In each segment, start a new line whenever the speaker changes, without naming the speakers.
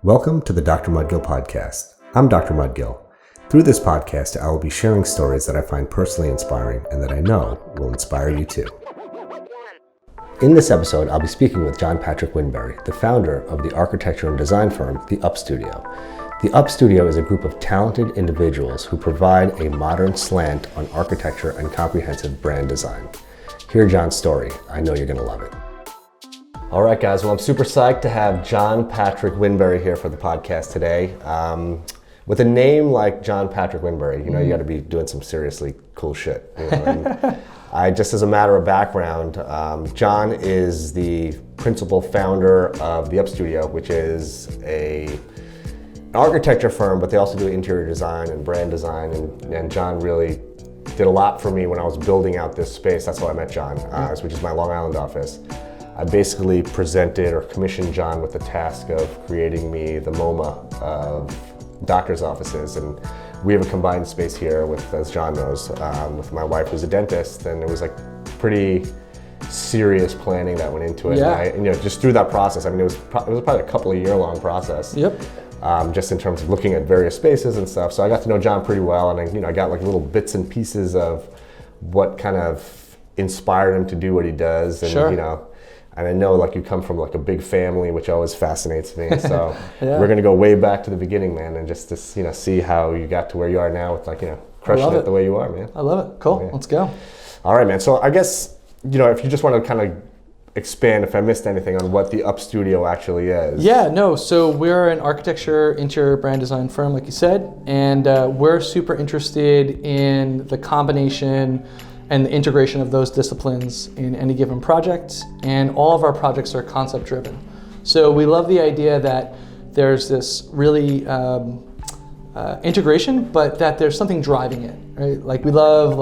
Welcome to the Dr. Mudgil podcast. I'm Dr. Mudgil. Through this podcast, I will be sharing stories that I find personally inspiring and that I know will inspire you too. In this episode, I'll be speaking with Patrick Winberry, the founder of the architecture and design firm, The Up Studio. The Up Studio is a group of talented individuals who provide a modern slant on architecture and comprehensive brand design. Hear John's story. I know you're going to love it. All right, guys. Well, I'm super psyched to have Patrick Winberry here for the podcast today. With a name like Patrick Winberry, you got to be doing some seriously cool shit. And just as a matter of background, John is the principal founder of the Up Studio, which is an architecture firm, but they also do interior design and brand design. And John really did a lot for me when I was building out this space. That's how I met John, which is my Long Island office. I basically presented or commissioned John with the task of creating me the MoMA of doctor's offices, and we have a combined space here with, as John knows, with my wife who's a dentist, and it was like pretty serious planning that went into it.
Yeah.
And just through that process, I mean, it was probably a couple of year-long process.
Yep.
Just in terms of looking at various spaces and stuff. So I got to know John pretty well, and I got like little bits and pieces of what kind of inspired him to do what he does, and
Sure.
And I know like you come from like a big family, which always fascinates me. So
Yeah.
we're gonna go way back to the beginning, man, and just to see how you got to where you are now with crushing it the way you are, man.
I love it. Cool.
Yeah.
Let's go.
All right, man. So I guess if you just want to kind of expand, if I missed anything, on what the Up Studio actually is.
Yeah, no, so we're an architecture, interior brand design firm, like you said, and we're super interested in the combination and the integration of those disciplines in any given project, and all of our projects are concept driven. So we love the idea that there's this really integration, but that there's something driving it, right? Like we love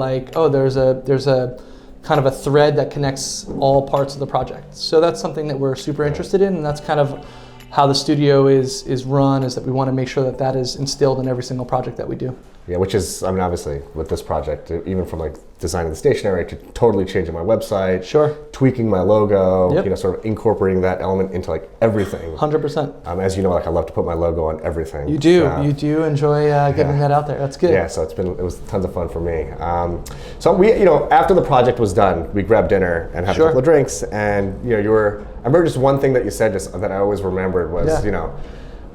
there's a kind of a thread that connects all parts of the project. So that's something that we're super interested in, and that's kind of how the studio is run, is that we want to make sure that is instilled in every single project that we do.
Yeah, which is, I mean, obviously with this project, even from like designing the stationery to totally changing my website,
Sure.
tweaking my logo,
Yep.
Sort of incorporating that element into like everything.
100%.
As you know, like I love to put my logo on everything.
You do enjoy getting that out there. That's good.
Yeah, so it was tons of fun for me. So we, after the project was done, we grabbed dinner and had
Sure.
a couple of drinks, and I remember just one thing that you said that I always remembered was,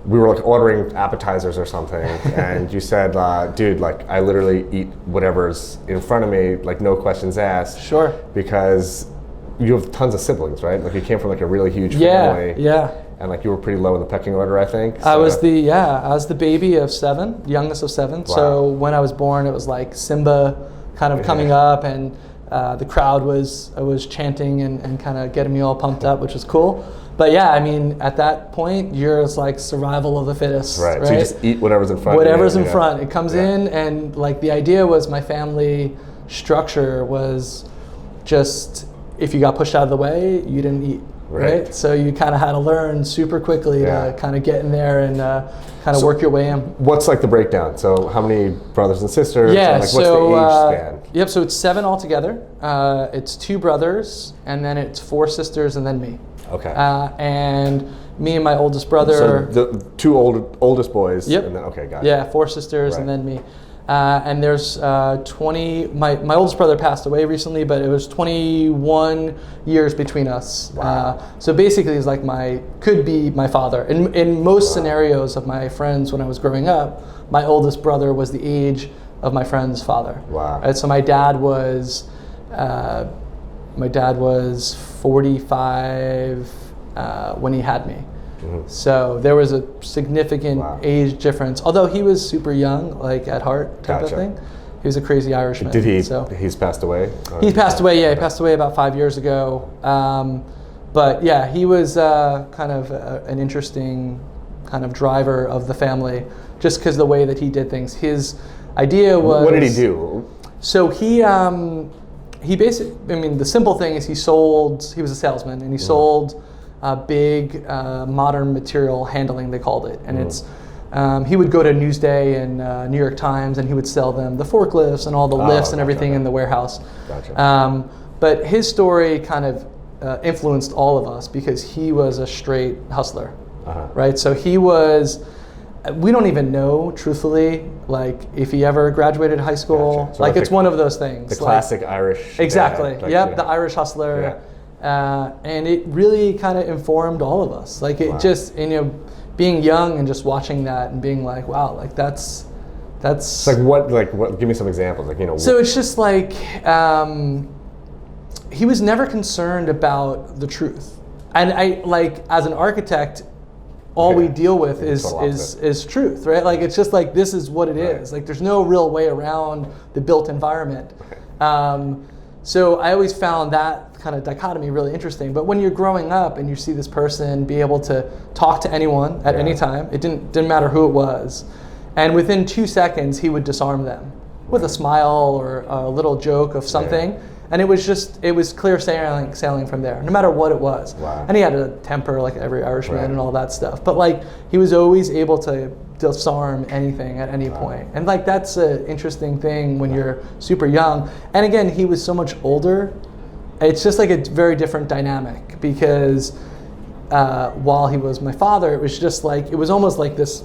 we were like ordering appetizers or something, and you said, dude, like I literally eat whatever's in front of me, like no questions asked.
Sure.
Because you have tons of siblings, right? Like you came from like a really huge family.
Yeah.
And like you were pretty low in the pecking order, I think. So.
I was the baby of 7, youngest of 7. Wow. So when I was born, it was like Simba kind of coming up, and the crowd was chanting and kind of getting me all pumped up, which was cool. But yeah, I mean, at that point, you're like survival of the fittest.
Right. So you just eat whatever's in front.
Whatever's in front. It comes in, and like the idea was my family structure was just if you got pushed out of the way, you didn't eat. Right. So you kind of had to learn super quickly to kind of get in there and kind of work your way in.
What's like the breakdown? So how many brothers and sisters?
Yeah.
And like, what's the age span?
Yep. So it's 7 altogether. It's 2 brothers, and then it's 4 sisters, and then me.
Okay.
And me and my oldest brother.
So the 2 oldest boys.
Yep.
And then, okay, got it.
Yeah, 4 sisters, and then me. And there's 20. My oldest brother passed away recently, but it was 21 years between us.
Wow.
So basically, he's like could be my father. In most scenarios of my friends when I was growing up, my oldest brother was the age of my friend's father.
Wow.
Right, so my dad was 45 when he had me. Mm-hmm. So there was a significant age difference, although he was super young, like at heart type of thing. He was a crazy Irishman.
Did he? He's passed away?
He passed away, yeah. He passed away about 5 years ago. But yeah, he was kind of an interesting kind of driver of the family, just because the way that he did things. His idea was...
What did he do?
So he basically, I mean, the simple thing is he was a salesman, and he sold big modern material handling, they called it. And it's he would go to Newsday and New York Times, and he would sell them the forklifts and all the lifts and everything in the warehouse.
Gotcha.
But his story kind of influenced all of us because he was a straight hustler. right? So he was, we don't even know, truthfully, like if he ever graduated high school.
Gotcha. So
like it's one of those things.
The classic Irish.
Exactly.
Like,
yep. The Irish hustler. Yeah. And it really kind of informed all of us. Like it just, being young and just watching that and being like, wow, like that's.
It's like what? Give me some examples.
So it's just like he was never concerned about the truth, and I like as an architect, all we deal with is truth, right? Like it's just like this is what it is. Like there's no real way around the built environment. So I always found that kind of dichotomy really interesting. But when you're growing up and you see this person be able to talk to anyone at any time, it didn't matter who it was. And within 2 seconds, he would disarm them with a smile or a little joke of something. And it was clear sailing from there, no matter what it was.
Wow.
And he had a temper like every Irishman and all that stuff. But like he was always able to disarm anything at any point. And like that's an interesting thing when you're super young. And again, he was so much older. It's just like a very different dynamic because while he was my father, it was just like, it was almost like this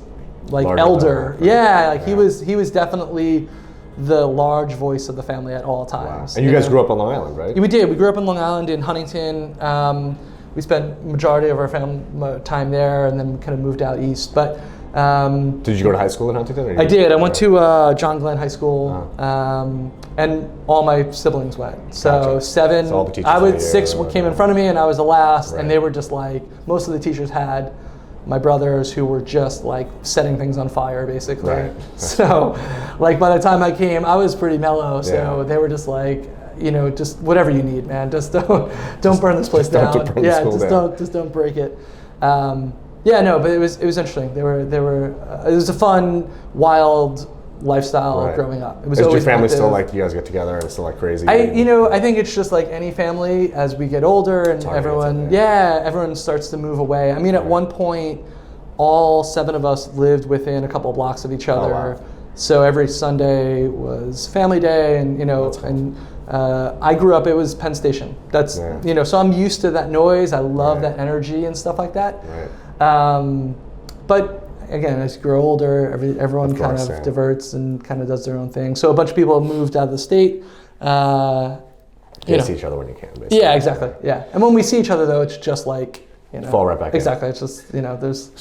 like
Larger
elder. He was definitely the large voice of the family at all times.
Wow. And you guys grew up on Long Island, right?
We did. We grew up in Long Island in Huntington. We spent majority of our family time there and then kind of moved out east. But
did you go to high school in Huntington?
I did. I went to John Glenn High School, and all my siblings went. So 7.
So all the teachers
I was 6 came in front of me, and I was the last. And they were just like, most of the teachers had my brothers who were just like setting things on fire, basically.
Right.
So, like by the time I came, I was pretty mellow. So they were just like, just whatever you need, man. Just don't burn this place down. Just don't break it. But it was interesting. They were it was a fun, wild lifestyle growing up. It was
Is
always
your family
active.
still like you guys get together and it's still like crazy?
I think it's just like any family as we get older and everyone starts to move away. I mean, at one point, all 7 of us lived within a couple of blocks of each other.
Oh, wow.
So every Sunday was family day, and I grew up. It was Penn Station. That's so I'm used to that noise. I love that energy and stuff like that.
Right.
But again, as you grow older, everyone kind of diverts and kind of does their own thing. So a bunch of people have moved out of the state.
You see each other when you can, basically.
Yeah, exactly. Yeah. And when we see each other, though, it's just like,
fall right back in.
Exactly. It's just, there's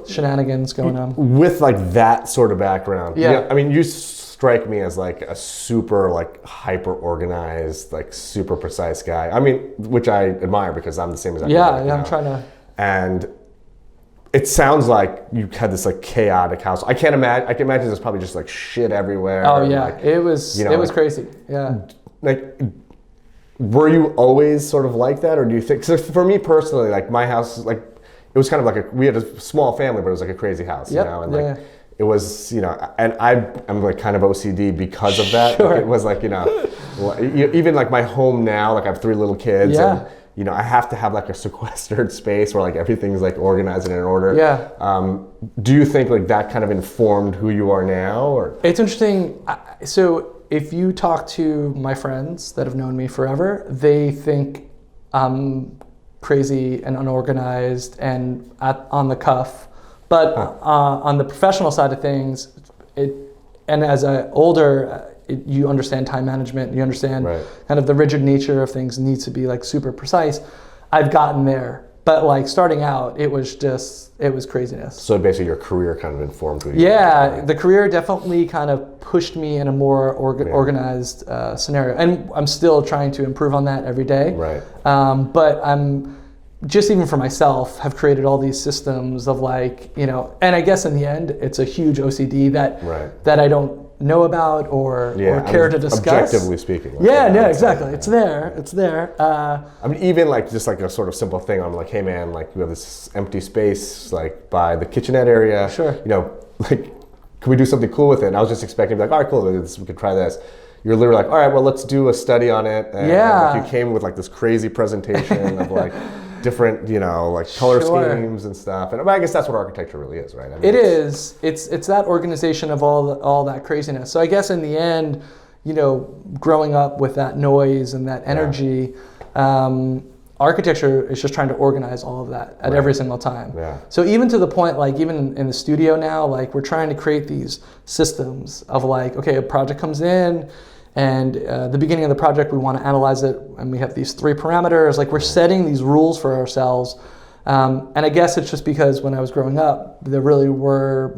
shenanigans going on.
With like that sort of background, I mean, you strike me as like a super like hyper organized, like super precise guy. I mean, which I admire because I'm the same as I am.
I'm trying to.
And it sounds like you had this like chaotic house. I can imagine there's probably just like shit everywhere.
Oh yeah,
like,
it was crazy. Yeah.
Like, were you always sort of like that, or do you think? So for me personally, like my house, like it was kind of like we had a small family, but it was like a crazy house, and like it was, and I'm like kind of OCD because of that.
Sure.
Like, it was like even like my home now, like I have 3 little kids, and I have to have like a sequestered space where like everything's like organized and in order.
Yeah.
Do you think like that kind of informed who you are now, or?
It's interesting. So if you talk to my friends that have known me forever, they think I'm crazy and unorganized and on the cuff. But on the professional side of things, and as an older, you understand time management, you understand kind of the rigid nature of things needs to be like super precise. I've gotten there. But like starting out, it was craziness.
So basically your career kind of informed who you are.
The career definitely kind of pushed me in a more organized scenario. And I'm still trying to improve on that every day.
Right.
But I'm just even for myself have created all these systems of like, and I guess in the end, it's a huge OCD that I don't know about or care to discuss.
Objectively speaking.
Exactly. It's there.
I mean, even like just like a sort of simple thing. I'm like, hey man, like you have this empty space like by the kitchenette area.
Sure.
Like, can we do something cool with it? And I was just expecting to be like, all right, cool, we could try this. You're literally like, all right, well, let's do a study on it. And like, you came with like this crazy presentation of like different, like color schemes and stuff. And I guess that's what architecture really is, right? I mean,
it is. It's that organization of all that craziness. So I guess in the end, growing up with that noise and that energy, architecture is just trying to organize all of that at every single time.
Yeah.
So even to the point, like even in the studio now, like we're trying to create these systems of like, okay, a project comes in, and the beginning of the project, we want to analyze it, and we have these 3 parameters. Like we're setting these rules for ourselves. And I guess it's just because when I was growing up, there really were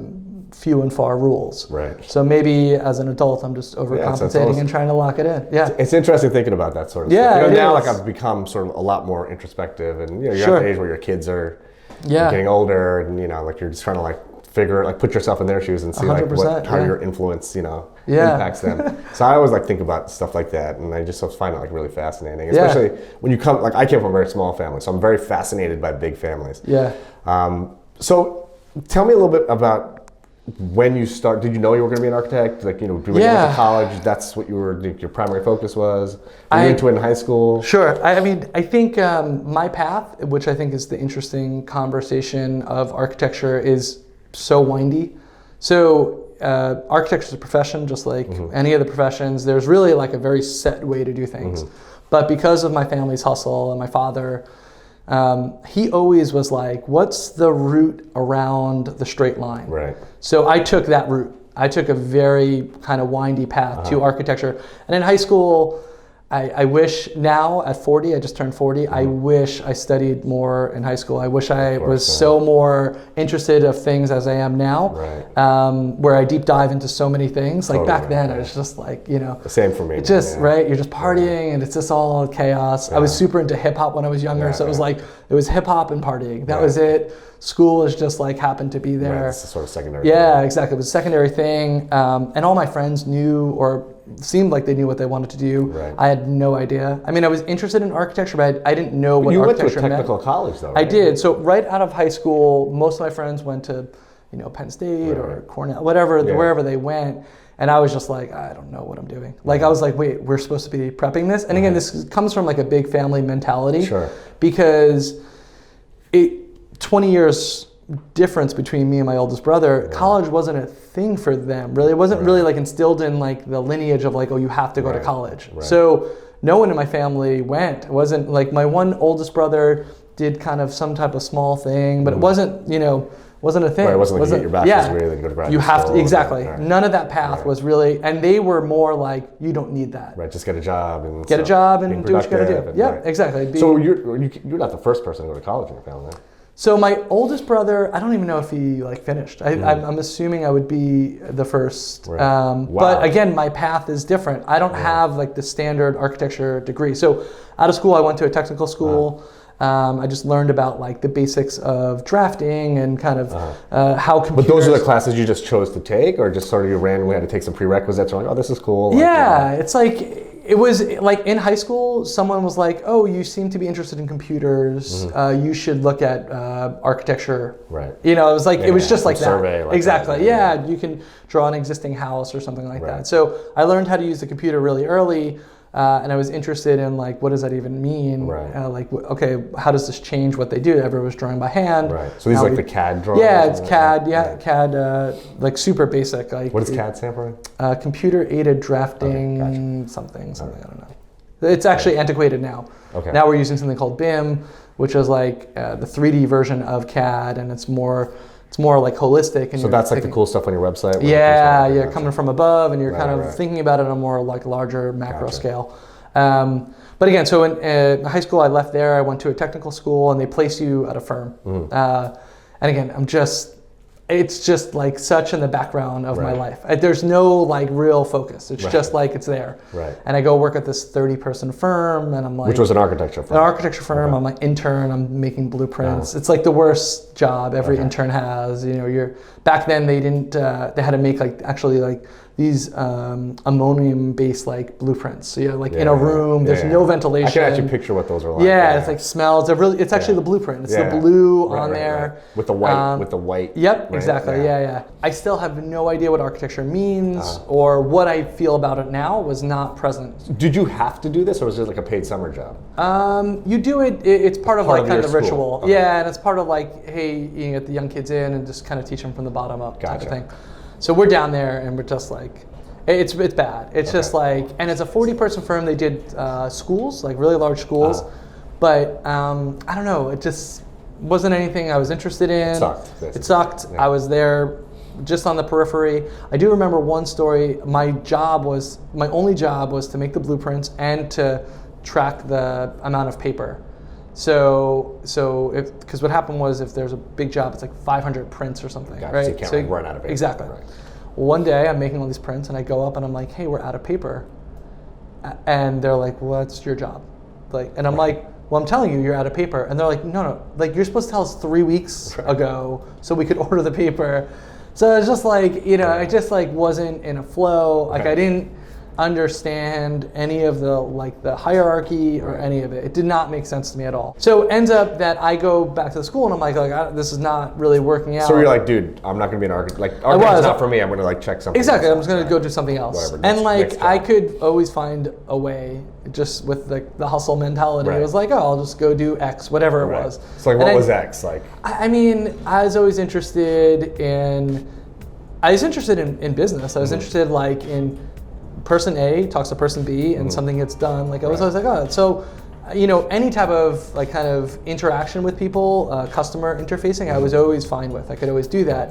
few and far rules.
Right.
So maybe as an adult, I'm just overcompensating and trying to lock it in. Yeah.
It's interesting thinking about that sort of stuff. Now like I've become sort of a lot more introspective, and you're at the age where your kids are getting older, and like you're just trying to like figure, like put yourself in their shoes and see like how your influence, impacts them. So I always like think about stuff like that, and I just find it like really fascinating, especially when you come, like I came from a very small family, so I'm very fascinated by big families.
Yeah.
So tell me a little bit about when you start. Did you know you were going to be an architect? Like, when you went to college, that's what your primary focus was? Were you into it in high school?
Sure. I mean, I think my path, which I think is the interesting conversation of architecture, is so windy. So architecture is a profession, just like any of the professions. There's really like a very set way to do things. But because of my family's hustle and my father, he always was like, what's the route around the straight line?
Right.
So I took that route. I took a very kind of windy path to architecture. And in high school, I wish now at 40, I just turned 40, I wish I studied more in high school. I wish I was so more interested of things as I am now, where I deep dive into so many things. Like back then, I was just like,
The same for me.
It just, you're just partying and it's just all chaos. I was super into hip hop when I was younger, so it was like, it was hip hop and partying. That was it. School was just like happened to be there.
It's a sort of secondary
thing. Exactly. It was a secondary thing. And all my friends knew, or seemed like they knew what they wanted to do.
Right.
I had no idea. I mean, I was interested in architecture, but I didn't know what architecture meant.
You went to a technical college though, right?
I did. So right out of high school, most of my friends went to, Penn State or Cornell, wherever they went. And I was just like, I don't know what I'm doing. Like, I was like, wait, we're supposed to be prepping this? And again, this comes from like a big family mentality.
Sure.
Because 20 years difference between me and my oldest brother, college wasn't a thing for them, really. It wasn't really like instilled in like the lineage of like, oh, you have to go to college. So no one in my family went. It wasn't like my one oldest brother did kind of some type of small thing, but it wasn't, wasn't a thing.
Right, it wasn't like you get your bachelor's degree and go to graduate
You have
school,
to, exactly. None of that path was really, and they were more like, you don't need that.
Right, just get a job and
do what you gotta do. Yeah, exactly.
So you're not the first person to go to college in your family, right?
So my oldest brother, I don't even know if he like finished. I'm assuming I would be the first.
Wow.
But again, my path is different. I don't have like the standard architecture degree. So out of school, I went to a technical school. I just learned about like the basics of drafting and kind of how computers...
But those are the classes you just chose to take, or just sort of you randomly had to take some prerequisites, or like, oh, this is cool?
It's like... It was like in high school, someone was like, oh, you seem to be interested in computers. You should look at architecture.
Right.
It was like, it was just like that.
Survey. Like
exactly. That. You can draw an existing house or something like that. So I learned how to use the computer really early. And I was interested in like, what does that even mean? Like, okay, how does this change what they do? Everyone was drawing by hand.
Right. So these are like the CAD drawings?
Yeah, it's CAD. CAD, like super basic. Like,
what does CAD stand for?
Computer aided drafting, something. I don't know. It's actually antiquated now.
Okay.
Now we're using something called BIM, which is like the 3D version of CAD, and it's more like holistic. And
so that's like the cool stuff on your website?
Yeah, coming from above, and you're kind of thinking about it on a more like larger macro scale. But again, so in high school, I left there. I went to a technical school, and they place you at a firm. And again, it's just like such in the background of my life. There's no like real focus. It's just like it's there.
Right.
And I go work at this 30-person firm, and I'm like...
Which was an architecture firm?
An architecture firm. I'm like intern. I'm making blueprints. It's like the worst job every intern has. Back then they didn't. They had to make like actually like these ammonium-based like blueprints. So in a room, there's no ventilation. I
can actually picture what those are like.
It's like smells. It's actually the blueprint. It's the blue on there
with the white.
Yep, exactly. Yeah. I still have no idea what architecture means or what I feel about it now was not present.
Did you have to do this, or was it like a paid summer job?
You do it. It's part of like kind of the ritual.
Okay.
Yeah, and it's part of like, hey, you get the young kids in and just kind of teach them from the bottom up type of thing. So we're down there and we're just like, it's bad. It's just like, and it's a 40-person firm. They did schools, like really large schools. But I don't know, it just wasn't anything I was interested in.
It sucked. Basically.
It sucked.
Yeah.
I was there just on the periphery. I do remember one story. My only job was to make the blueprints and to track the amount of paper. So because what happened was, if there's a big job, it's like 500 prints or something,
Gotcha.
right?
So you can't run out of paper.
Exactly.
Right.
One day I'm making all these prints and I go up and I'm like, hey, we're out of paper. And they're like, what's your job? And I'm like, well, I'm telling you, you're out of paper. And they're like, no, like you're supposed to tell us 3 weeks ago so we could order the paper. So it's just like, I just like wasn't in a flow. Like I didn't understand any of the hierarchy or any of it. It did not make sense to me at all. So it ends up that I go back to the school and I'm like this is not really working out.
So you're like, dude, I'm not gonna be an architect. Like architect's not for me. I'm gonna like check something.
Exactly.
else
I'm just gonna go do something else.
Whatever,
and
next
I
job.
could always find a way, just with the hustle mentality. It was like, I'll just go do X, whatever it was.
So like, what was X like?
I mean, I was always interested in business. I was interested like in person A talks to person B and something gets done. Like I was always like, oh, so any type of like kind of interaction with people, customer interfacing, I was always fine with. I could always do that.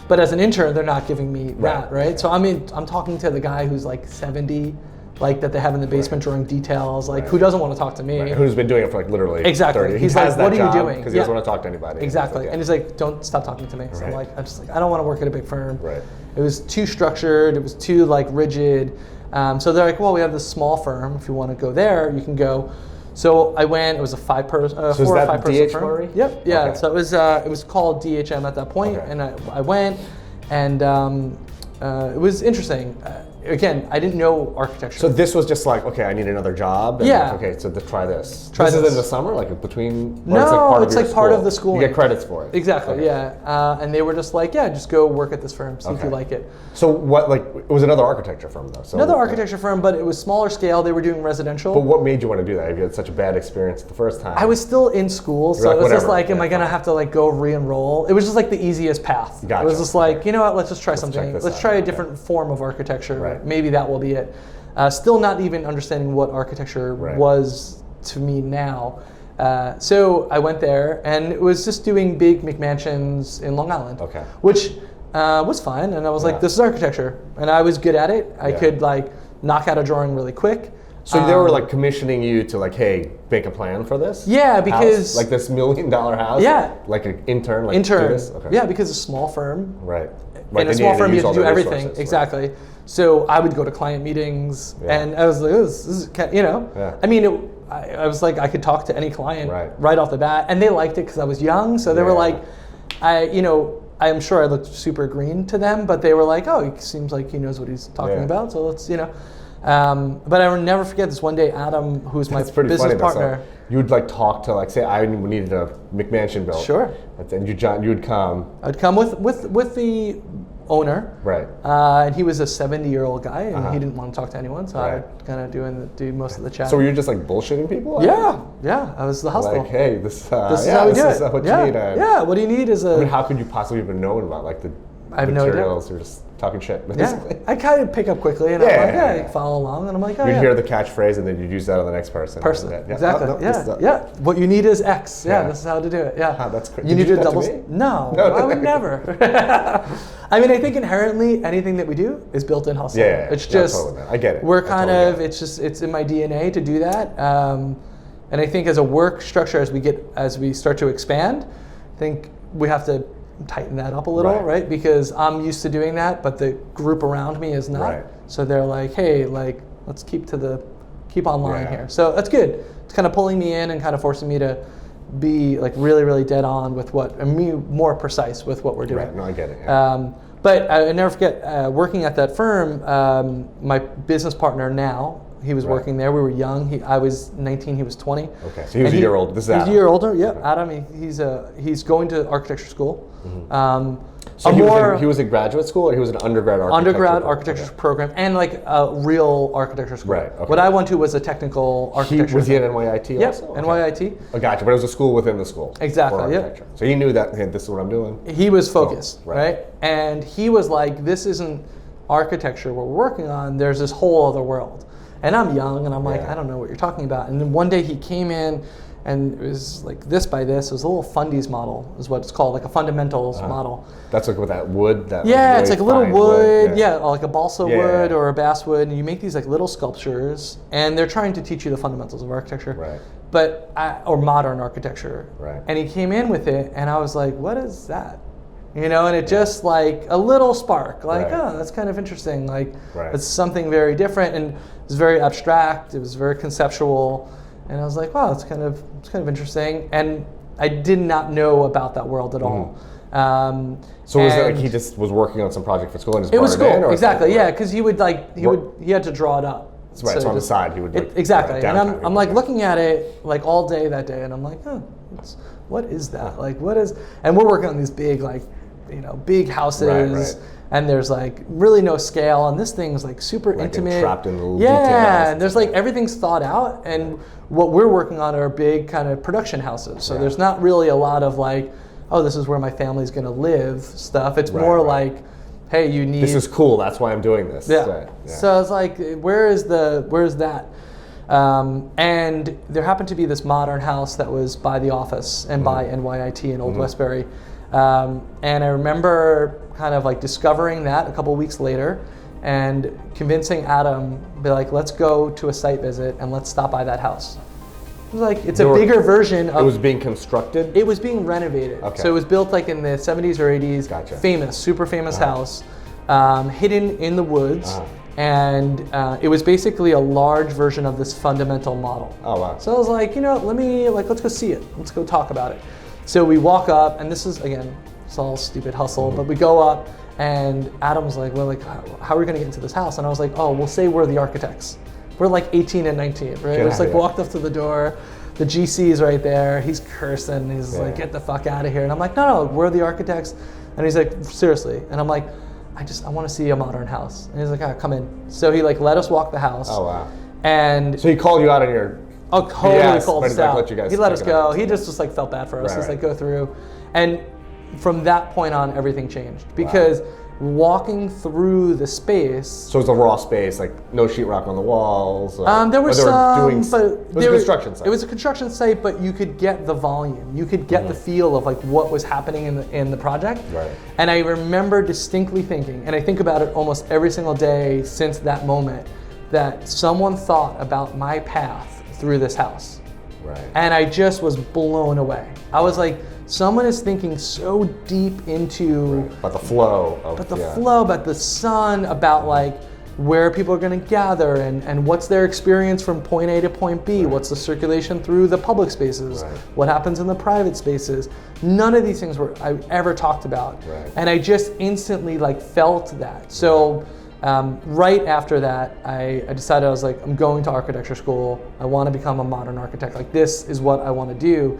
But as an intern, they're not giving me that, right? So I'm talking to the guy who's like 70, like that they have in the basement drawing details, like who doesn't want to talk to me?
Who's been doing it for like literally 30.
He's like, what are you doing?
Because he doesn't want to talk to anybody.
Exactly. And he's like, don't stop talking to me. So I'm like, I don't want to work at a big firm.
Right.
It was too structured. It was too like rigid. So they're like, well, we have this small firm. If you want to go there, you can go. So I went. It was a 4 or 5 person firm.
Murray?
Yep. Yeah.
Okay.
So it was called DHM at that point, and I went, and it was interesting. Again, I didn't know architecture.
So this was just like, okay, I need another job. And
Yeah.
Like, okay, so try this.
Try
this
this.
is in the summer, like between.
No,
it's like
part of the school.
You get credits for it.
Exactly.
Okay.
Yeah. And they were just like, yeah, just go work at this firm, see if you like it.
So what? Like, it was another architecture firm though. So
Another architecture firm, but it was smaller scale. They were doing residential.
But what made you want to do that? If you had such a bad experience the first time.
I was still in school, so
like,
it was just
whatever.
like, am I gonna have to like go re-enroll? It was just like the easiest path.
Gotcha.
It was just like, you know what? Let's just try something.
check this
Let's
out.
try a different form of architecture.
Right.
Maybe that will be it. Still not even understanding what architecture was to me now. So I went there, and it was just doing big McMansions in Long Island.
Okay.
Which was fine, and I was like, this is architecture, and I was good at it. I could like knock out a drawing really quick.
So they were like commissioning you to like, hey, make a plan for this?
Yeah, because
house? Like this $1 million house?
Yeah.
Like an intern? Like
Intern.
Do this? Okay.
Yeah, because a small firm.
Right.
In a small firm, you have to do everything. Exactly. So I would go to client meetings, and I was like, this is, I mean, I was like, I could talk to any client right off the bat, and they liked it because I was young. So they were like, I'm sure I looked super green to them, but they were like, oh, he seems like he knows what he's talking about. So let's, but I will never forget this one day, Adam, who's my business partner.
So you would like talk to, like, say I needed a McMansion built.
Sure.
And you would come.
I'd come with the owner.
Right.
And he was a 70-year-old guy, and he didn't want to talk to anyone, so I would kind of do most of the chat.
So were you just like bullshitting people?
Yeah. I was the hustle.
Like, hey, this is how we do it. This is what you need.
Yeah. What do you need is a.
I mean, how could you possibly even know about like the materials? You're just talking shit, basically.
Yeah. I kind of pick up quickly, and I'm like, follow along, and I'm like, oh,
You'd hear the catchphrease, and then you'd use that on the next person.
Exactly. What you need is X. This is how to do it. Yeah.
That's crazy.
You need
to
to double. No, I would never. I mean, I think inherently anything that we do is built-in hustle.
Yeah.
It's just
totally, I get it.
We're kind of. It's in my DNA to do that. And I think as a work structure, as we start to expand, I think we have to tighten that up a little, right? Because I'm used to doing that, but the group around me is not.
Right.
So they're like, hey, like, let's keep online here. So that's good. It's kind of pulling me in and kind of forcing me to be like really, really dead on with more precise with what we're doing.
Right. No, I get it. Yeah.
But I never forget working at that firm. My business partner now. He was working there. We were young. I was 19. He was 20.
Okay, so he was a year older. This is Adam.
He's a year older. Yeah, Adam. He's going to architecture school.
Mm-hmm. So he was in graduate school, or he was an undergrad architecture
program, and like a real architecture school.
Right. Okay.
What I went to was a technical architecture.
Was he at NYIT also?
Yep, NYIT.
Oh, gotcha. But it was a school within the school.
Exactly. Yep.
So he knew that, hey, this is what I'm doing.
He was focused,
right?
And he was like, this isn't architecture we're working on. There's this whole other world. And I'm young, and I'm like, I don't know what you're talking about. And then one day he came in, and it was like this by this. It was a little fundies model, is what it's called, like a fundamentals model.
That's like with that wood.
Yeah, it's like a little wood, like a balsa wood
yeah.
or a basswood, and you make these like little sculptures, and they're trying to teach you the fundamentals of architecture,
Right.
but or modern architecture.
Right.
And he came in with it, and I was like, "What is that?" You know, and it just like a little spark, like,
Right.
oh, that's kind of interesting. Like,
Right.
it's something very different, and it was very abstract. It was very conceptual, and I was like, wow, it's kind of interesting. And I did not know about that world at all.
So was it like he just was working on some project for school and just
it was
brought it in,
school,
or
exactly,
like,
yeah, because he had to draw it up.
Right, so on the side he would like
exactly,
write it
and
down
I'm like looking at it like all day that day, and I'm like, oh, what is that? Like, what is? And we're working on these big, like, you know, big houses,
right.
and there's like really no scale, and this thing's like super
like
intimate,
trapped in little details.
and there's like everything's thought out, and what we're working on are big kind of production houses. So there's not really a lot of like, oh, this is where my family's gonna live stuff. It's more like, hey, you need.
This is cool. That's why I'm doing this.
Yeah. So I was like, where's that? And there happened to be this modern house that was by the office and by NYIT in Old Westbury. And I remember kind of like discovering that a couple weeks later and convincing Adam, be like, let's go to a site visit and let's stop by that house. It was like, it's a bigger version of...
It was being constructed?
It was being renovated.
Okay.
So it was built like in the 70s or 80s.
Gotcha.
Famous, super famous house, hidden in the woods. And it was basically a large version of this fundamental model.
Oh, wow.
So I was like, you know, let's go see it. Let's go talk about it. So we walk up, and this is, again, it's all stupid hustle, but we go up, and Adam's like, well, like, how are we gonna get into this house? And I was like, oh, we'll say we're the architects. We're like 18 and 19, right? Just like walked up to the door, the GC's right there, he's cursing, he's like, get the fuck out of here. And I'm like, no, we're the architects. And he's like, seriously? And I'm like, I want to see a modern house. And he's like, come in. So he like let us walk the house.
Oh, wow.
And
so he called you out on your...
Oh, totally called us out.
Let you guys
he let us go. He just like felt bad for us. He's like, go through. And from that point on, everything changed. Because walking through the space... So
it's a raw space, like no sheetrock on the walls?
There were some, but...
It was a construction site.
It was a construction site, but you could get the volume. You could get the feel of like what was happening in the project.
Right.
And I remember distinctly thinking, and I think about it almost every single day since that moment, that someone thought about my path through this house.
Right.
And I just was blown away. I was like, someone is thinking so deep into...
About the flow.
About the sun, about like where people are going to gather and what's their experience from point A to point B, what's the circulation through the public spaces, what happens in the private spaces. None of these things I ever talked about.
Right.
And I just instantly like felt that. So right after that, I decided, I was like, I'm going to architecture school. I want to become a modern architect. Like, this is what I want to do.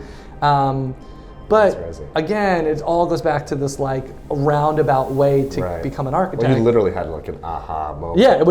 But again, it all goes back to this like roundabout way to become an architect.
Well, you literally had like an aha moment.
Yeah,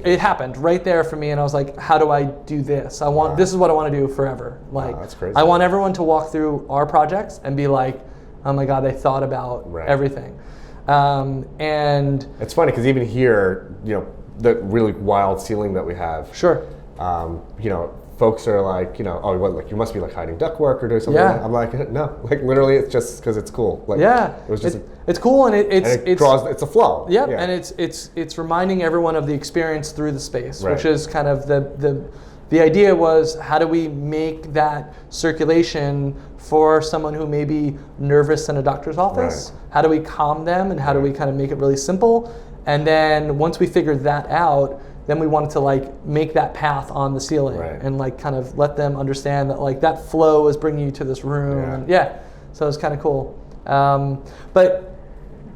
it happened right there for me, and I was like, how do I do this? This is what I want to do forever. Like,
that's crazy.
I want everyone to walk through our projects and be like, oh my God, they thought about everything. And
it's funny because even here, you know, the really wild ceiling that we have.
Sure.
You know, folks are like, you know, oh, what, like you must be like hiding ductwork or doing something.
Yeah.
I'm like, no, like literally, it's just because it's cool. Like,
it was just it's cool, and
it's a flow.
Yeah, and it's reminding everyone of the experience through the space, which is kind of the idea was, how do we make that circulation for someone who may be nervous in a doctor's office? How do we calm them, and how do we kind of make it really simple? And then once we figured that out, then we wanted to like make that path on the ceiling and like kind of let them understand that like that flow is bringing you to this room. So it was kind of cool. But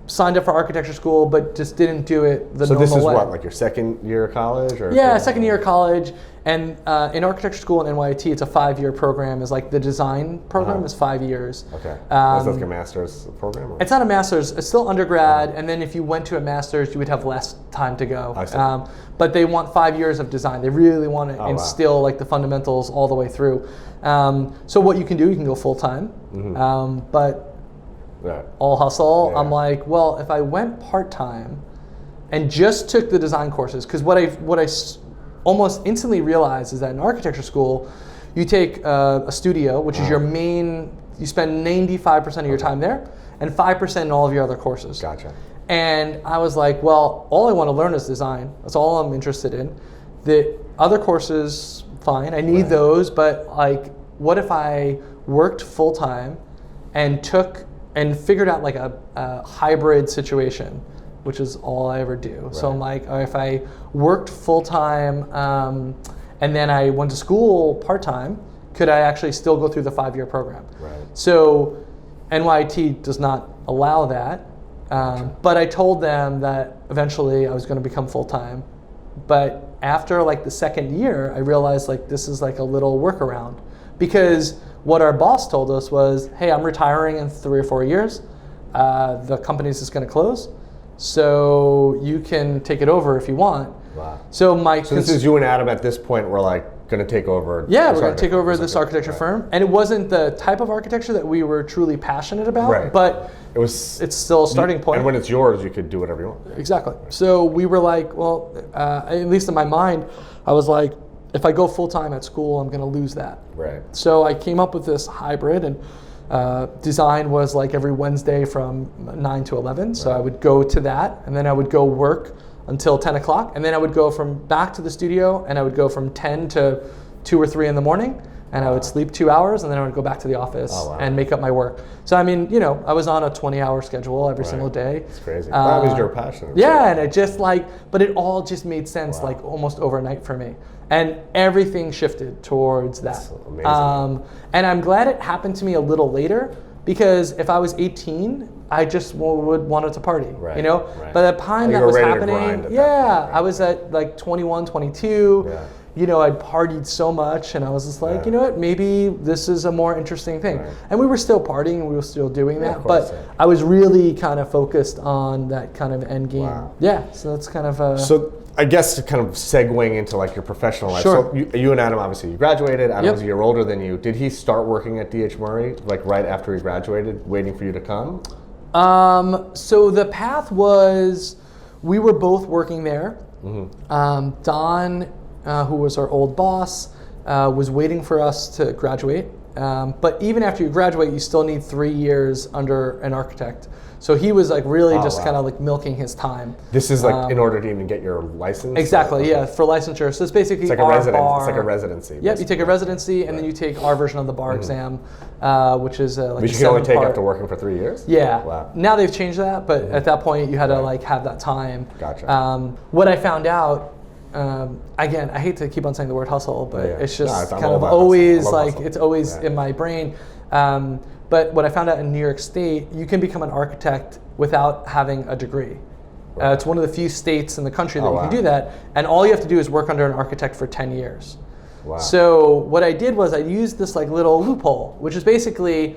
signed up for architecture school, but just didn't do it the normal way. So this is
what, like your second year of college? Or
second year of college. And in architecture school in NYIT, it's a 5-year program. Is like the design program is 5 years.
Okay. Is that like a master's program? Or?
It's not a master's. It's still undergrad. And then if you went to a master's, you would have less time to go.
I see.
But they want 5 years of design. They really want to instill like the fundamentals all the way through. So what you can do, you can go full time. But all hustle. I'm like, well, if I went part time and just took the design courses, because what I almost instantly realized is that in architecture school, you take a studio, which is your main, you spend 95% of your time there, and 5% in all of your other courses.
Gotcha.
And I was like, well, all I want to learn is design. That's all I'm interested in. The other courses, fine, I need those, but like, what if I worked full time and figured out like a hybrid situation, which is all I ever do. So I'm like, if I worked full time and then I went to school part time, could I actually still go through the 5-year program? Right. So NYT does not allow that. But I told them that eventually I was going to become full-time. But after like the second year, I realized like this is like a little workaround, because what our boss told us was, hey, I'm retiring in 3 or 4 years. The company's just going to close. So you can take it over if you want. Wow. So
this is you and Adam at this point were like going to take over.
Yeah, we're going to take over this architecture firm. And it wasn't the type of architecture that we were truly passionate about, but it's still a starting point.
And when it's yours, you could do whatever you want.
Exactly. So we were like, well, at least in my mind, I was like, if I go full-time at school, I'm going to lose that.
Right.
So I came up with this hybrid, and design was like every Wednesday from 9 to 11. So I would go to that, and then I would go work until 10 o'clock, and then I would go back to the studio, and I would go from 10 to 2 or 3 in the morning, and I would sleep 2 hours, and then I would go back to the office and make up my work. So I mean, I was on a 20-hour schedule every single day.
It's crazy. That was your passion.
Yeah, and it just but it all just made sense like almost overnight for me. And everything shifted towards that.
That's amazing.
And I'm glad it happened to me a little later, because if I was 18, I just would wanted to party, By the time that was happening, I was at like 21, 22. Yeah. I'd partied so much, and I was just like, you know what, maybe this is a more interesting thing. Right. And we were still partying, and we were still doing that, but I was really kind of focused on that kind of end game. Wow. Yeah, so that's kind of
So I guess kind of segueing into like your professional life.
Sure.
So you and Adam, obviously, you graduated. Adam was a year older than you. Did he start working at D.H. Murray like right after he graduated, waiting for you to come?
So the path was, we were both working there. Mm-hmm. Don, who was our old boss, was waiting for us to graduate. But even after you graduate, you still need 3 years under an architect. So he was like really kind of like milking his time.
This is like in order to even get your license?
Exactly, for licensure. So it's basically
it's like a residency.
Yep, you take a residency, and then you take our version of the bar exam, which is like
which you can only take after working for 3 years?
Yeah. Wow. Now they've changed that, but at that point you had to like have that time.
Gotcha.
What I found out, again, I hate to keep on saying the word hustle, but it's just kind of always like, it's always in my brain. But what I found out in New York State, you can become an architect without having a degree. It's one of the few states in the country that you can do that, and all you have to do is work under an architect for 10 years. Wow. So what I did was I used this like little loophole, which is basically,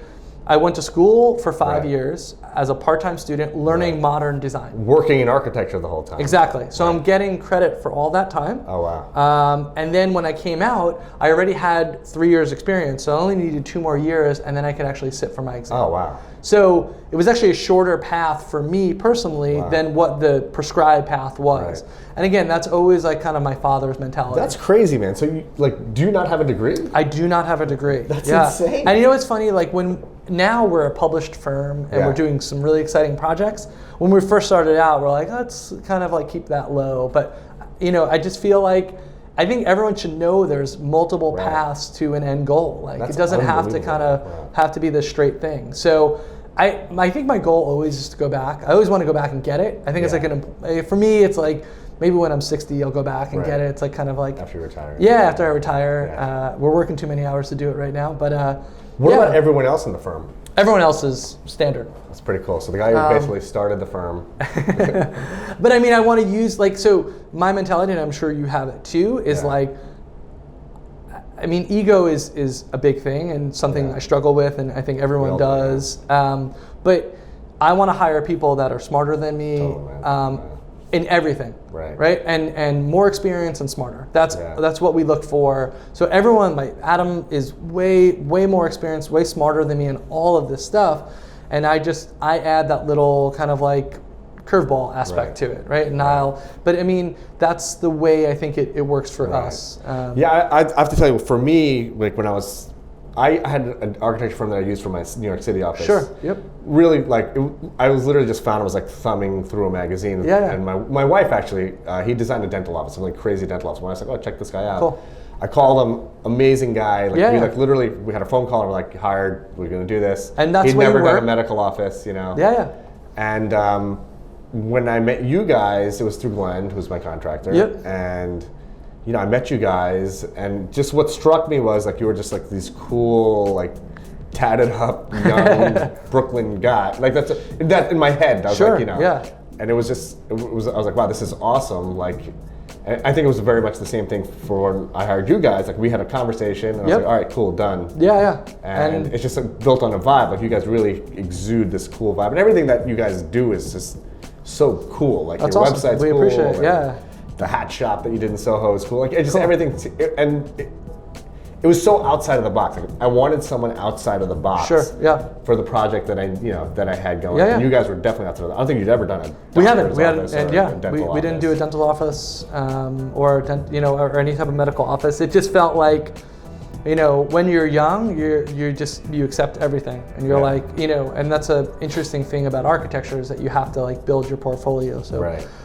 I went to school for 5 years as a part-time student learning modern design.
Working in architecture the whole time.
Exactly. So I'm getting credit for all that time.
Oh, wow.
And then when I came out, I already had 3 years experience. So I only needed 2 more years, and then I could actually sit for my exam.
Oh, wow.
So it was actually a shorter path for me personally than what the prescribed path was. Right. And again, that's always like kind of my father's mentality.
That's crazy, man. So you do you not have a degree?
I do not have a degree.
That's insane.
And it's funny, like now we're a published firm and we're doing some really exciting projects. When we first started out, we're like, let's kind of like keep that low. But I just feel like I think everyone should know there's multiple paths to an end goal. Like it doesn't have to kind of have to be this straight thing. So I think my goal always is to go back. I always want to go back and get it. I think it's like for me, it's like maybe when I'm 60, I'll go back and get it. It's like kind of like
after you retire.
Yeah, after I retire. Yeah. We're working too many hours to do it right now, but
what about everyone else in the firm?
Everyone else is standard.
That's pretty cool. So the guy who basically started the firm.
But I mean, I want to use so my mentality, and I'm sure you have it too, is I mean, ego is a big thing and something I struggle with, and I think everyone does. But I want to hire people that are smarter than me in everything, right? And more experienced and smarter. That's what we look for. So everyone, like Adam, is way more experienced, way smarter than me in all of this stuff, and I add that little kind of like curveball aspect to it, right? But I mean, that's the way I think it works for us.
Yeah, I have to tell you, for me, like when I had an architecture firm that I used for my New York City office.
Sure. Yep.
Really, I was literally just found I was like thumbing through a magazine.
Yeah.
And my wife actually, he designed a dental office, some like crazy dental office. When I was like, oh, check this guy out.
Cool.
I called him, amazing guy. Literally, we had a phone call and we're like, hired, we're gonna do this.
And that's
He'd
where
never
you
done
work?
a medical office, you know.
Yeah.
And when I met you guys, it was through Glenn, who's my contractor.
Yep.
And you know, I met you guys, and just what struck me was like you were just like these cool, like tatted up young Brooklyn guy. Like that in my head. I was like, you know.
Yeah.
And it was I was like, wow, this is awesome. Like, I think it was very much the same thing for when I hired you guys. Like we had a conversation, and I was like, all right, cool, done.
Yeah.
And it's just like, built on a vibe. Like you guys really exude this cool vibe, and everything that you guys do is just so cool. Like
that's
your
awesome.
website's
we
cool.
appreciate it. Yeah.
The hat shop that you did in Soho is cool. Like it just everything, it was so outside of the box. Like I wanted someone outside of the box.
Sure. Yeah.
For the project that I had going.
Yeah.
And you guys were definitely outside of the. I don't think you'd ever done it.
We hadn't, and we didn't do a dental office or any type of medical office. It just felt like, you know, when you're young, you accept everything, and you're like, you know, and that's an interesting thing about architecture is that you have to like build your portfolio. So,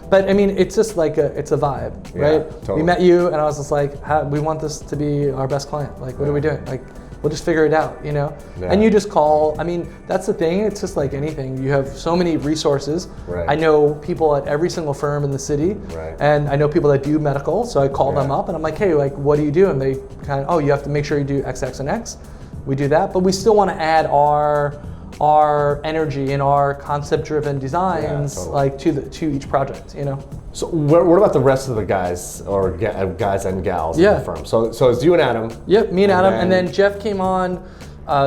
but I mean, it's just like it's a vibe, right?
Totally.
We met you, and I was just like, we want this to be our best client. Like, what are we doing? Like, we'll just figure it out, you know?
Yeah.
And you just call. I mean, that's the thing. It's just like anything. You have so many resources.
Right.
I know people at every single firm in the city, and I know people that do medical. So I call them up, and I'm like, hey, like, what do you do? And they kind of, oh, you have to make sure you do X, X, and X. We do that, but we still want to add our energy and our concept-driven designs, like to each project, you know.
So what about the rest of the guys or guys and gals in the firm? So it's you and Adam.
Yep, me and Adam, and then Jeff came on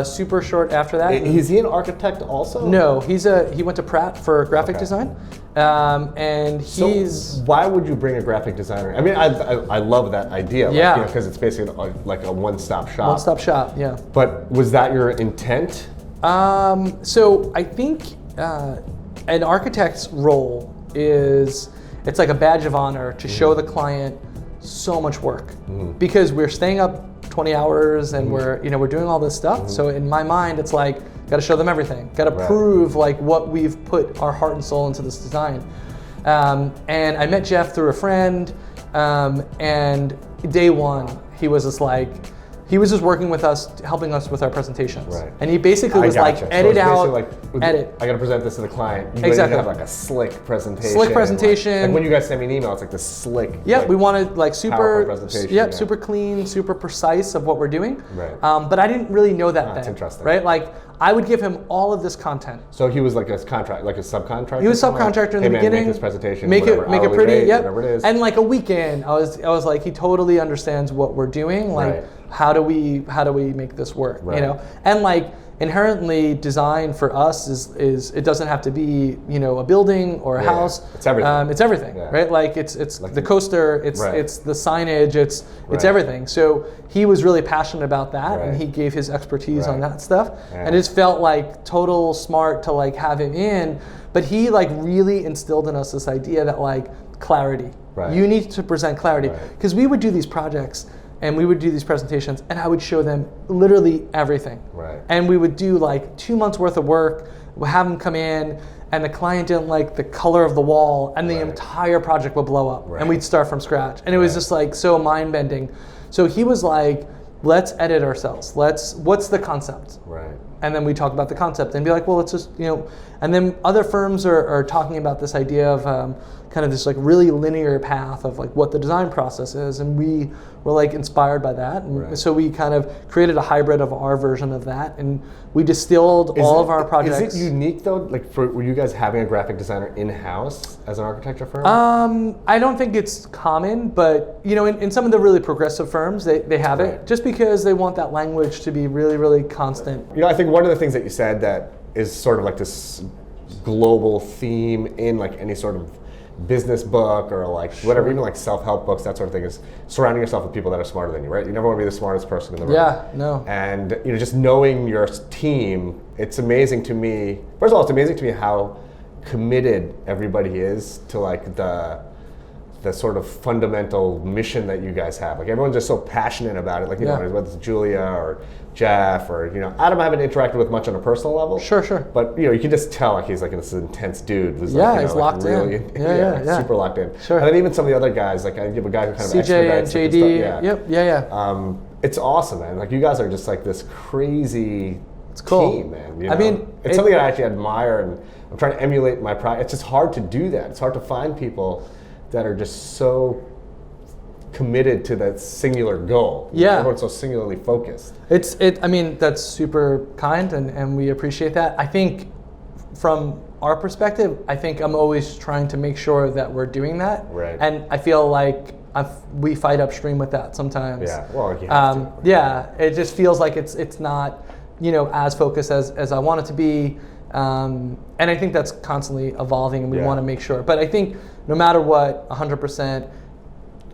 super short after that.
Is he an architect also?
No, he went to Pratt for graphic design, and he's.
So why would you bring a graphic designer? I mean, I love that idea. Like, because it's basically like a one-stop shop.
One-stop shop, yeah.
But was that your intent?
So I think an architect's role is, it's like a badge of honor to show the client so much work, because we're staying up 20 hours and we're doing all this stuff. So in my mind, it's like, got to show them everything, got to prove like what we've put our heart and soul into this design. And I met Jeff through a friend, and day one, he was just like, he was just working with us, helping us with our presentations. Right. And he basically was like, edit out, edit.
I got to present this to the client. You
exactly.
have like a slick presentation.
Slick presentation.
Like when you guys send me an email, it's like this slick.
Yeah, we wanted like super,
presentation,
super clean, super precise of what we're doing.
Right.
But I didn't really know that then.
That's interesting.
Right? Like I would give him all of this content.
So he was like a contract, like a subcontractor?
He was a subcontractor in the beginning.
Make this presentation,
make it pretty,
whatever it is.
And like a weekend, I was like, he totally understands what we're doing. Like how do we make this work? You know? And like inherently design for us is it doesn't have to be, you know, a building or a house.
It's everything.
It's everything, right? Like it's like the coaster, it's the signage, it's everything. So he was really passionate about that, and he gave his expertise on that stuff. And it just felt like total smart to like have him in, but he like really instilled in us this idea that like clarity. You need to present clarity, because we would do these projects and we would do these presentations, and I would show them literally everything. And we would do like 2 months worth of work, we'll have them come in, and the client didn't like the color of the wall, and the entire project would blow up, and we'd start from scratch. And it was just like so mind-bending. So he was like, let's edit ourselves. What's the concept? And then we talk about the concept and be like, well, let's just, you know, and then other firms are talking about this idea of kind of this like really linear path of like what the design process is, and we were like inspired by that, and so we kind of created a hybrid of our version of that, and we distilled all of our projects.
Is it unique though, like were you guys having a graphic designer in-house as an architecture firm?
I don't think it's common, but you know, in some of the really progressive firms, they have it, just because they want that language to be really, really constant.
You know, I think one of the things that you said that is sort of like this global theme in like any sort of business book or like whatever, even like self-help books, that sort of thing, is surrounding yourself with people that are smarter than you, right? You never want to be the smartest person in the room.
Yeah, no.
And you know, just knowing your team, it's amazing to me. First of all, it's amazing to me how committed everybody is to like the sort of fundamental mission that you guys have. Like everyone's just so passionate about it. Like, you know, whether it's Julia or Jeff or, you know, Adam I haven't interacted with much on a personal level.
Sure.
But, you know, you can just tell like he's like this intense dude who's like,
he's locked
really,
in. Yeah.
super locked in.
Sure.
And then even some of the other guys, like I have a guy who kind of
CJ and
expedites
JD.
Yep. It's awesome, man. Like you guys are just like this crazy team, man. You know?
I mean,
it's something that I actually admire, and I'm trying to emulate my pride. It's just hard to do that. It's hard to find people that are just so committed to that singular goal.
Yeah.
Everyone's so singularly focused.
I mean, that's super kind, and we appreciate that. I think from our perspective, I think I'm always trying to make sure that we're doing that.
Right.
And I feel like we fight upstream with that sometimes.
Yeah, well, you have to.
Yeah, it just feels like it's not, you know, as focused as I want it to be. And I think that's constantly evolving, and we want to make sure. But I think no matter what, 100%,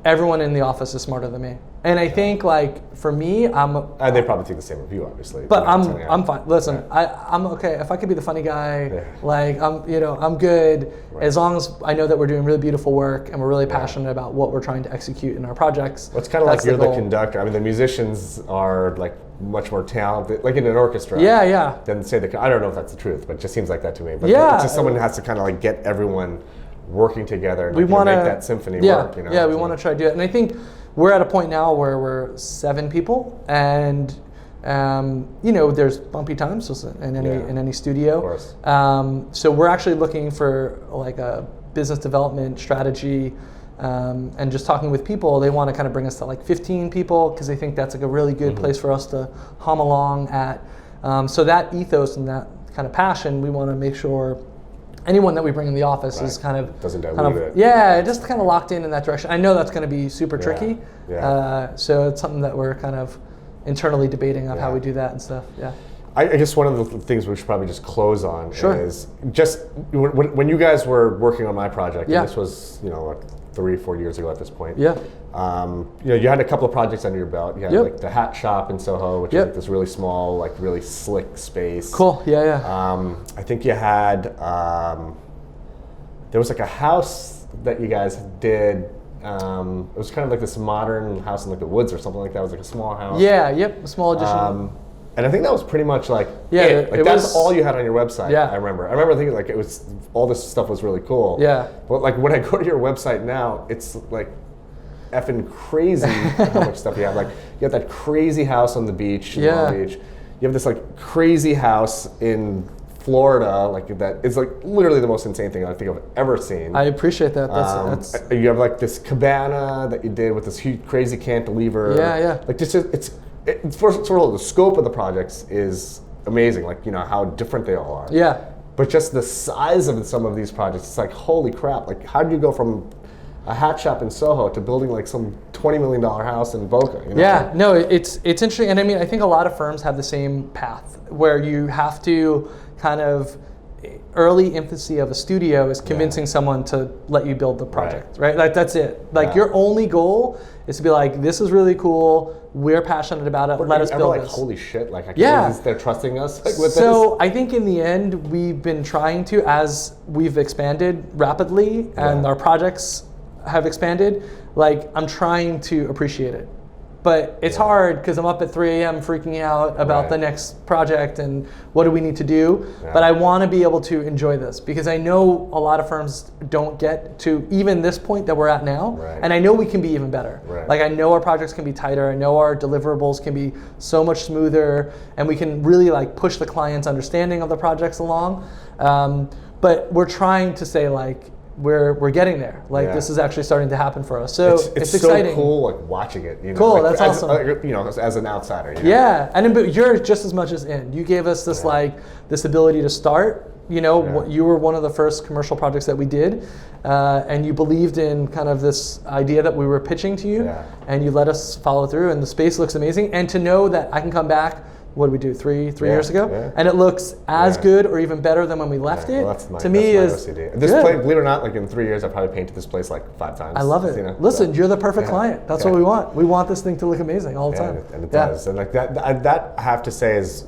everyone in the office is smarter than me. And I think, like, for me,
they probably think the same of you, obviously.
But I'm fine. Listen, I'm okay. If I could be the funny guy, like, I'm good. Right. As long as I know that we're doing really beautiful work and we're really passionate about what we're trying to execute in our projects.
Well, it's kind of like you're the conductor. I mean, the musicians are, like, much more talented, like in an orchestra.
Yeah.
Than say I don't know if that's the truth, but it just seems like that to me. But it's just someone has to kind of like get everyone working together and make that symphony work. You know?
Yeah, we want to try to do it. And I think we're at a point now where we're 7 people, and you know, there's bumpy times in any studio.
Of course.
So we're actually looking for like a business development strategy, and just talking with people. They want to kind of bring us to like 15 people because they think that's like a really good place for us to hum along at. So that ethos and that kind of passion, we want to make sure anyone that we bring in the office is kind of
doesn't dilute it.
Yeah, just kind of locked in that direction. I know that's going to be super tricky.
Yeah.
So it's something that we're kind of internally debating on how we do that and stuff. Yeah.
I guess one of the things we should probably just close on is just when you guys were working on my project, and this was, you know, like 3-4 years ago at this point.
Yeah.
You know, you had a couple of projects under your belt. You had like the hat shop in Soho, which is like this really small, like really slick space.
Cool. Yeah.
I think you had there was like a house that you guys did. It was kind of like this modern house in like the woods or something like that. It was like a small house.
Yeah. Yep. A small addition.
And I think that was pretty much like
it
that's
was,
all you had on your website.
Yeah.
I remember thinking like it was all this stuff was really cool.
Yeah.
But like when I go to your website now, it's like effing crazy how much stuff you have. Like you have that crazy house on the beach in Long Beach. You have this like crazy house in Florida, like that is like literally the most insane thing I think I've ever seen.
I appreciate that. That's
you have like this cabana that you did with this huge crazy cantilever.
Yeah.
Like just first of all, the scope of the projects is amazing. Like, you know, how different they all are.
Yeah.
But just the size of some of these projects, it's like, holy crap. Like, how did you go from a hat shop in Soho to building like some $20 million house in Boca? You know?
Yeah, no, it's interesting. And I mean, I think a lot of firms have the same path where you have to kind of, early infancy of a studio is convincing someone to let you build the project, right? Like that's it. Like your only goal is to be like, this is really cool. We're passionate about it. Let us build this.
Holy shit! Like, I can't believe they're trusting us with this.
So I think in the end, we've been trying to, as we've expanded rapidly and our projects have expanded. Like, I'm trying to appreciate it. But it's hard because I'm up at 3 a.m. freaking out about the next project and what do we need to do. Yeah. But I want to be able to enjoy this because I know a lot of firms don't get to even this point that we're at now.
Right.
And I know we can be even better.
Right.
Like I know our projects can be tighter. I know our deliverables can be so much smoother and we can really like push the client's understanding of the projects along. But we're trying to say like, we're getting there. Like this is actually starting to happen for us. So it's exciting.
So cool, like watching it. You know,
cool,
like,
that's awesome.
You know, as an outsider. You know?
Yeah, and but you're just as much as in. You gave us this like this ability to start. You know, you were one of the first commercial projects that we did, and you believed in kind of this idea that we were pitching to you, and you let us follow through. And the space looks amazing. And to know that I can come back. What did we do, three years ago? Yeah. And it looks as good or even better than when we left it.
Well,
to me is
OCD. This place, believe it or not, like in 3 years, I probably painted this place like 5 times.
I love it. You know? Listen, you're the perfect client. That's what we want. We want this thing to look amazing all the time.
And it does. And like that I have to say is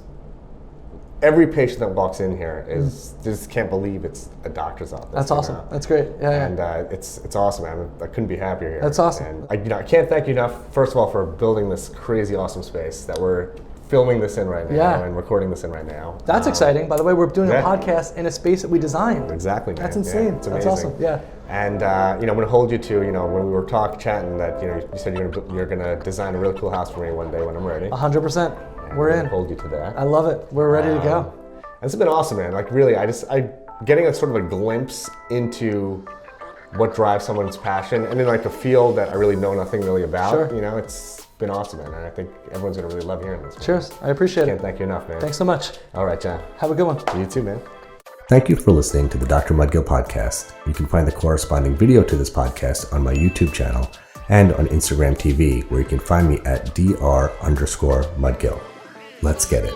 every patient that walks in here is just can't believe it's a doctor's office.
That's awesome. That's great. Yeah.
And it's awesome, man. I couldn't be happier here.
That's awesome.
And I can't thank you enough, first of all, for building this crazy awesome space that we're filming this in right now and recording this in right now.
That's exciting. By the way, we're doing a podcast in a space that we designed.
Exactly, man.
That's insane.
Yeah, it's amazing.
That's awesome. Yeah.
And I'm gonna hold you to, when we were chatting that you said you're gonna design a really cool house for me one day when I'm ready.
100%. We're in.
Hold you to that.
I love it. We're ready to go.
And it's been awesome, man. Like really, I getting a sort of a glimpse into what drives someone's passion, and in like a field that I really know nothing really about.
Sure.
It's been awesome, man. And I think everyone's gonna really love hearing this. Man.
Cheers. I appreciate
Can't thank you enough, man.
Thanks so much.
All right, John.
Have a good one.
You too, man.
Thank you for listening to the Dr. Mudgil podcast. You can find the corresponding video to this podcast on my YouTube channel and on Instagram TV, where you can find me at dr_Mudgil. Let's get it.